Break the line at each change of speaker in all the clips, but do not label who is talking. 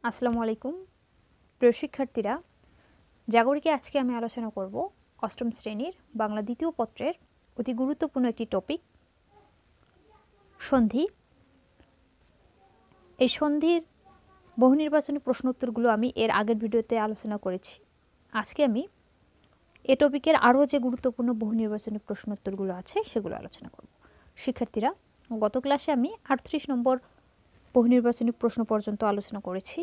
আসসালামু আলাইকুম প্রিয় শিক্ষার্থীরা, জাগরিকে আজকে আমি আলোচনা করব অষ্টম শ্রেণীর বাংলা দ্বিতীয় পত্রের অতি গুরুত্বপূর্ণ একটি টপিক সন্ধি। এই সন্ধির বহু নির্বাচনী প্রশ্নোত্তরগুলো আমি এর আগের ভিডিওতে আলোচনা করেছি। আজকে আমি এ টপিকের আরও যে গুরুত্বপূর্ণ বহু নির্বাচনী প্রশ্নোত্তরগুলো আছে সেগুলো আলোচনা করব। শিক্ষার্থীরা, গত ক্লাসে আমি 38 নম্বর বহু নির্বাচনী প্রশ্ন পর্যন্ত আলোচনা করেছি।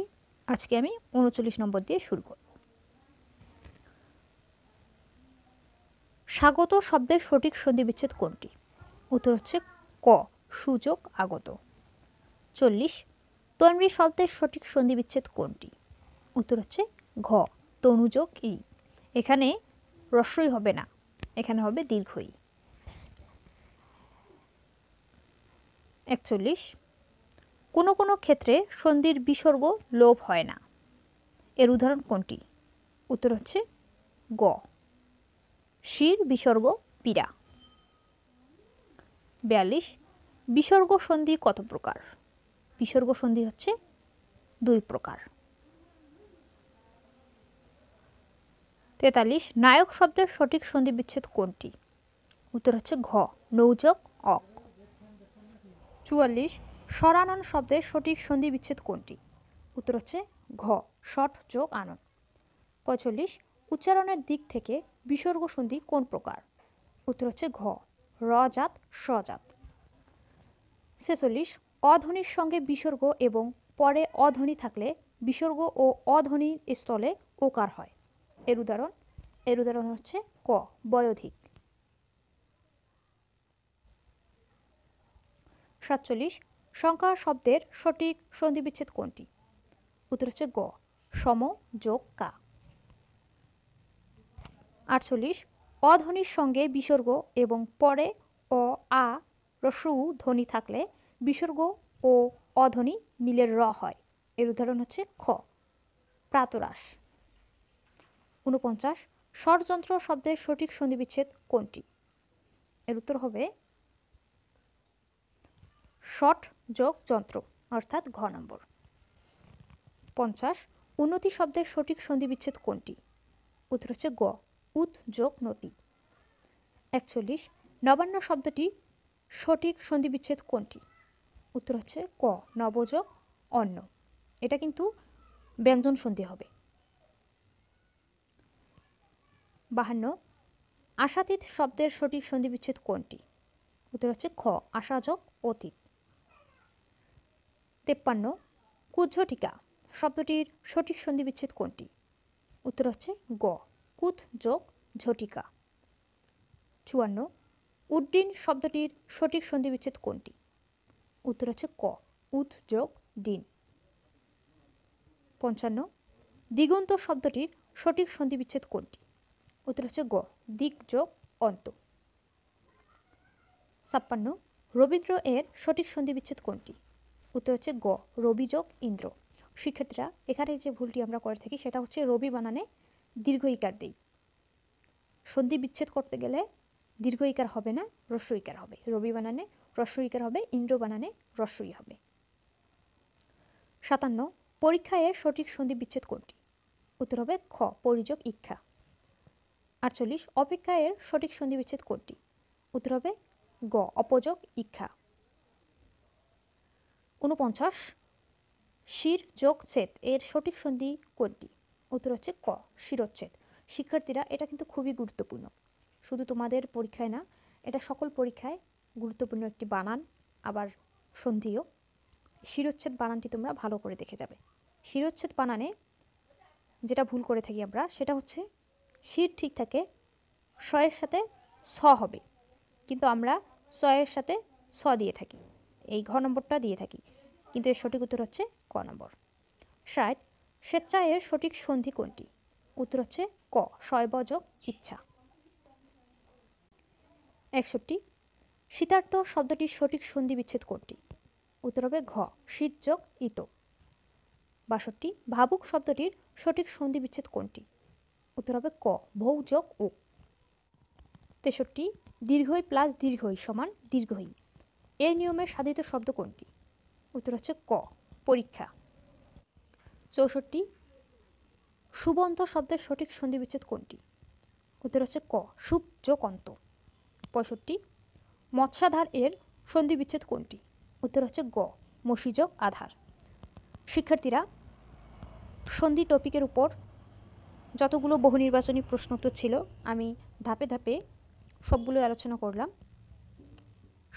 আজকে আমি 39 নম্বর দিয়ে শুরু করব। স্বাগত শব্দের সঠিক সন্ধিবিচ্ছেদ কোনটি? উত্তর হচ্ছে ক, সুযোগ আগত। 40 তন্বী শব্দের সঠিক সন্ধিবিচ্ছেদ কোনটি? উত্তর হচ্ছে ঘ, তনুযোগ ই। এখানে রস্বই হবে না, এখানে হবে দীর্ঘই। 41 কোনো কোনো ক্ষেত্রে সন্ধির বিসর্গ লোপ হয় না, এর উদাহরণ কোনটি? উত্তর হচ্ছে গ, শির বিসর্গ পীড়া। 42 বিসর্গ সন্ধি কত প্রকার? বিসর্গ সন্ধি হচ্ছে 2 প্রকার। 43 নায়ক শব্দের সঠিক সন্ধি বিচ্ছেদ কোনটি? উত্তর হচ্ছে ঘ, নৌযোগ অক। 44 স্বরানন শব্দের সঠিক সন্ধি বিচ্ছেদ কোনটি? উত্তর হচ্ছে ঘ, ষট যোগ আনন। 45 উচ্চারণের দিক থেকে বিসর্গ সন্ধি কোন প্রকার? উত্তর হচ্ছে ঘ, র জাত স জাত। 46 অধ্বনির সঙ্গে বিসর্গ এবং পরে অধ্বনি থাকলে বিসর্গ ও অধ্বনির স্থলে ওকার হয়, এর উদাহরণ হচ্ছে ক, বয়োধিক। 47 সংখ্যা শব্দের সঠিক সন্ধিবিচ্ছেদ কোনটি? উত্তর হচ্ছে গ, সম যোগ কা। 48 অধ্বনির সঙ্গে বিসর্গ এবং পরে অ, আ, রস্যু ধ্বনি থাকলে বিসর্গ ও অধ্বনি মিলে র হয়, এর উদাহরণ হচ্ছে খ, প্রাতরাশ। 49 ষড়যন্ত্র শব্দের সঠিক সন্ধিবিচ্ছেদ কোনটি? এর উত্তর হবে ষট যোগ যন্ত্র, অর্থাৎ ঘ নম্বর। 50 উন্নতি শব্দের সঠিক সন্ধিবিচ্ছেদ কোনটি? উত্তর হচ্ছে গ, উত যোগ নতি। 41 নবান্ন শব্দটি সঠিক সন্ধিবিচ্ছেদ কোনটি? উত্তর হচ্ছে ক, নবযোগ অন্ন। এটা কিন্তু ব্যঞ্জন সন্ধি হবে। 52 আশাতীত শব্দের সঠিক সন্ধিবিচ্ছেদ কোনটি? উত্তর হচ্ছে খ, আশা যোগ অতীত। 53 কুজ্ঝটিকা শব্দটির সঠিক সন্ধিবিচ্ছেদ কোনটি? উত্তর হচ্ছে গ, কুত যোগ ঝটিকা। 54 উড্ডিন শব্দটির সঠিক সন্ধিবিচ্ছেদ কোনটি? উত্তর হচ্ছে ক, উত যোগ ডিন। 55 দিগন্ত শব্দটির সঠিক সন্ধিবিচ্ছেদ কোনটি? উত্তর হচ্ছে গ, দিক যোগ অন্ত। 56 রবীন্দ্র এর সঠিক সন্ধিবিচ্ছেদ কোনটি? উত্তর হচ্ছে গ, রবি যোগ ইন্দ্র। শিক্ষার্থীরা, এখানে যে ভুলটি আমরা করে থাকি সেটা হচ্ছে রবি বানানে দীর্ঘ ইকার দেই। সন্ধি বিচ্ছেদ করতে গেলে দীর্ঘ ইকার হবে না, হ্রস্ব ইকার হবে। রবি বানানে হ্রস্ব ইকার হবে, ইন্দ্র বানানে হ্রস্বই হবে। 57 পরীক্ষা এর সঠিক সন্ধি বিচ্ছেদ কোনটি? উত্তর হবে খ, পরিযোগ ইক্ষা। 48 অপেক্ষা এর সঠিক সন্ধি বিচ্ছেদ কোনটি? উত্তর হবে গ, অপযোগ ইক্ষা। 49 শির যোগ ছেদ এর সঠিক সন্ধি কোনটি? উত্তর হচ্ছে ক, শিরোচ্ছেদ। শিক্ষার্থীরা, এটা কিন্তু খুবই গুরুত্বপূর্ণ, শুধু তোমাদের পরীক্ষায় না, এটা সকল পরীক্ষায় গুরুত্বপূর্ণ একটি বানান, আবার সন্ধিও। শিরোচ্ছেদ বানানটি তোমরা ভালো করে দেখে যাবে। শিরোচ্ছেদ বানানে যেটা ভুল করে থাকি আমরা সেটা হচ্ছে শির ঠিক থাকে স এর সাথে স হবে, কিন্তু আমরা স এর সাথে স দিয়ে থাকি, এই ঘ নম্বরটা দিয়ে থাকি, কিন্তু এর সঠিক উত্তর হচ্ছে ক নম্বর। 60 স্বেচ্ছা এর সঠিক সন্ধি কোনটি? উত্তর হচ্ছে ক, শয়ব যোগ ইচ্ছা। 61 শীতার্থ শব্দটির সঠিক সন্ধি বিচ্ছেদ কোনটি? উত্তর হবে ঘ, শীত যোগ ইত। 62 ভাবুক শব্দটির সঠিক সন্ধি বিচ্ছেদ কোনটি? উত্তর হবে ক, ভৌ যোগ উ। 63 দীর্ঘই প্লাস দীর্ঘই সমান দীর্ঘই, এই নিয়মের সাধিত শব্দ কোনটি? উত্তর হচ্ছে ক, পরীক্ষা। 64 সুবন্ত শব্দের সঠিক সন্ধি বিচ্ছেদ কোনটি? উত্তর হচ্ছে ক, সুপ যোগ অন্ত। 65 মৎস্যাধার এর সন্ধি বিচ্ছেদ কোনটি? উত্তর হচ্ছে গ, মসি যোগ আধার। শিক্ষার্থীরা, সন্ধি টপিকের উপর যতগুলো বহু নির্বাচনী প্রশ্নোত্তর ছিল আমি ধাপে ধাপে সবগুলো আলোচনা করলাম।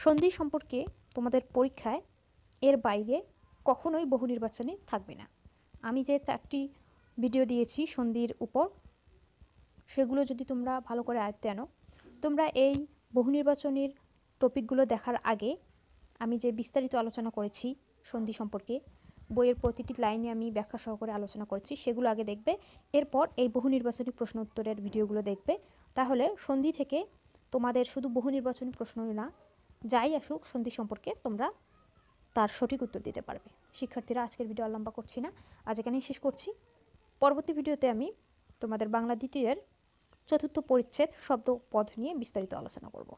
সন্ধি সম্পর্কে তোমাদের পরীক্ষায় এর বাইরে কখনোই বহু নির্বাচনী থাকবে না। আমি যে 4টি ভিডিও দিয়েছি সন্ধির উপর, সেগুলো যদি তোমরা ভালো করে আয়ত্তে আনো, তোমরা এই বহু নির্বাচনীর টপিকগুলো দেখার আগে আমি যে বিস্তারিত আলোচনা করেছি সন্ধি সম্পর্কে, বইয়ের প্রতিটি লাইনে আমি ব্যাখ্যা সহকারে আলোচনা করেছি, সেগুলো আগে দেখবে। এরপর এই বহু নির্বাচনী প্রশ্ন উত্তরের ভিডিওগুলো দেখবে। তাহলে সন্ধি থেকে তোমাদের শুধু বহু নির্বাচনী প্রশ্নই না, যাই আসুক সন্ধি সম্পর্কে তোমরা তার সঠিক উত্তর দিতে পারবে। শিক্ষার্থীরা, আজকের ভিডিও আর লম্বা করছি না, আজ এখানেই শেষ করছি। পরবর্তী ভিডিওতে আমি তোমাদের বাংলা দ্বিতীয়ের 4র্থ পরিচ্ছেদ শব্দ পদ নিয়ে বিস্তারিত আলোচনা করব।